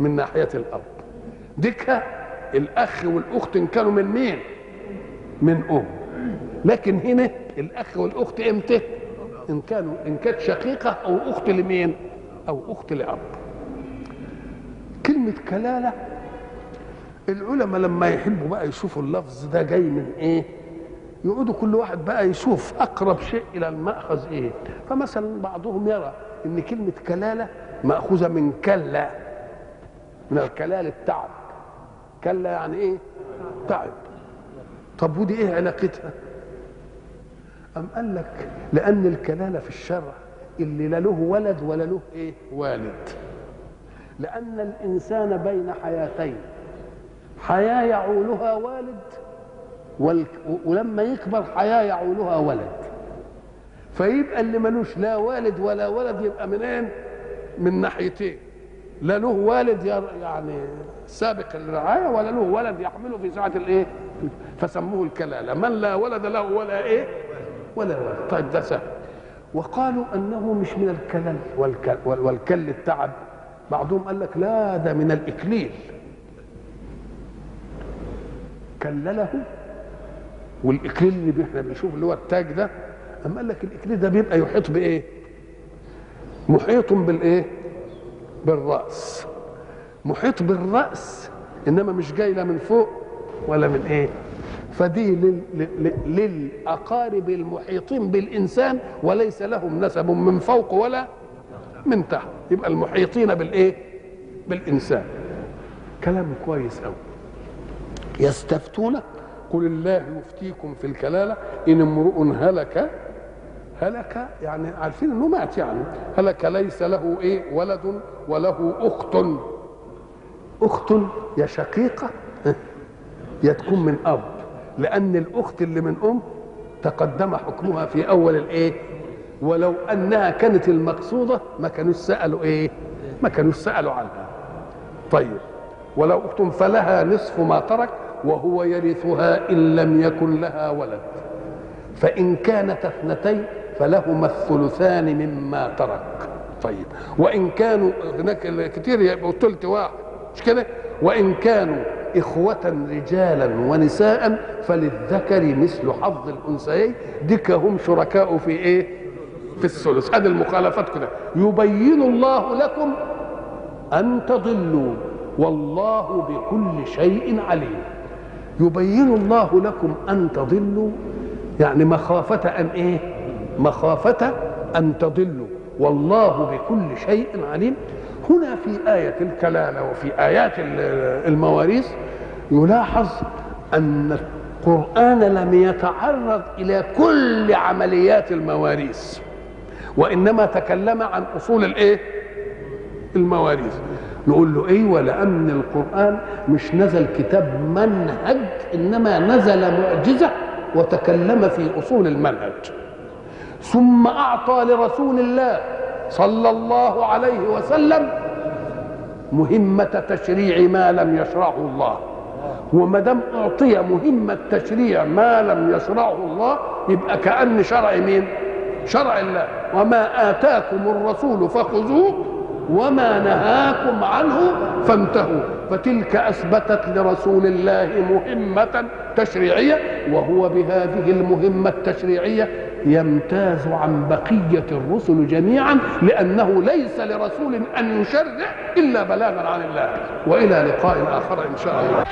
من ناحيه الاب. ديك الاخ والاخت ان كانوا من مين؟ من ام. لكن هنا الاخ والاخت امتى؟ ان كانت شقيقه او اخت لمين؟ او اخت لاب. كلمه كلاله العلماء لما يحبوا بقى يشوفوا اللفظ ده جاي من ايه، يقعدوا كل واحد بقى يشوف اقرب شيء الى المأخذ ايه. فمثلا بعضهم يرى ان كلمه كلاله مأخوذه من كلا، من الكلال التعب. كلا يعني ايه؟ تعب. طب ودي ايه علاقتها؟ أم قال لك لأن الكلالة في الشرع اللي لا له ولد ولا له ايه؟ والد. لأن الإنسان بين حياتين، حياة يعولها والد ولما يكبر حياة يعولها ولد. فيبقى اللي ملوش لا والد ولا ولد يبقى منين؟ من ناحيتين، لا له والد يعني سابق الرعاية ولا له ولد يحمله في ساعة الايه؟ فسموه الكلالة. من لا ولد له ولا ايه؟ ولا ولد. طيب ده سهل. وقالوا انه مش من الكلل والكل التعب. بعضهم قال لك لا ده من الاكليل، كلله. والاكليل اللي احنا بنشوف اللي هو التاج ده، اما قال لك الاكليل ده بيبقى يحيط بايه؟ محيط بالايه؟ بالراس. محيط بالراس، انما مش جاي لا من فوق ولا من ايه. فدي للاقارب المحيطين بالانسان وليس لهم نسب من فوق ولا من تحت، يبقى المحيطين بالايه؟ بالانسان. كلام كويس قوي. يستفتونك قل الله يفتيكم في الكلاله ان امرؤ هلك. هلك يعني عارفين انه مات، يعني هلك ليس له ايه؟ ولد وله اخت. اخت يا شقيقه يا تكون من اب، لان الاخت اللي من ام تقدم حكمها في اول الايه؟ ولو انها كانت المقصوده ما كانوش سالوا ايه؟ ما كانوش سالوا عنها. طيب ولو اخت فلها نصف ما ترك وهو يرثها ان لم يكن لها ولد، فان كانت اثنتين فلهما الثلثان مما ترك. طيب وان كانوا هناك كتير يبقوا ثلث واحد، مش كده؟ وان كانوا إخوة رجالا ونساء فللذكر مثل حظ الأنثيين. ديك هم شركاء في إيه؟ في الثلث. هذه المخالفات كده. يبين الله لكم أن تضلوا والله بكل شيء عليم. يبين الله لكم أن تضلوا يعني مخافة أن إيه؟ مخافة أن تضلوا والله بكل شيء عليم. هنا في آية الكلالة وفي آيات المواريث يلاحظ أن القرآن لم يتعرض إلى كل عمليات المواريث، وإنما تكلم عن أصول الإيه؟ المواريث. نقول له إيه؟ ولأن القرآن مش نزل كتاب منهج، إنما نزل معجزة وتكلم في أصول المنهج. ثم أعطى لرسول الله صلى الله عليه وسلم مهمة تشريع ما لم يشرعه الله. وما دام أعطي مهمة تشريع ما لم يشرعه الله يبقى كأن شرع مين؟ شرع الله. وما آتاكم الرسول فخذوه وما نهاكم عنه فانتهوا. فتلك أثبتت لرسول الله مهمة تشريعية، وهو بهذه المهمة التشريعية يمتاز عن بقية الرسل جميعا، لأنه ليس لرسول أن يشرع إلا بلاغا عن الله. وإلى لقاء آخر إن شاء الله.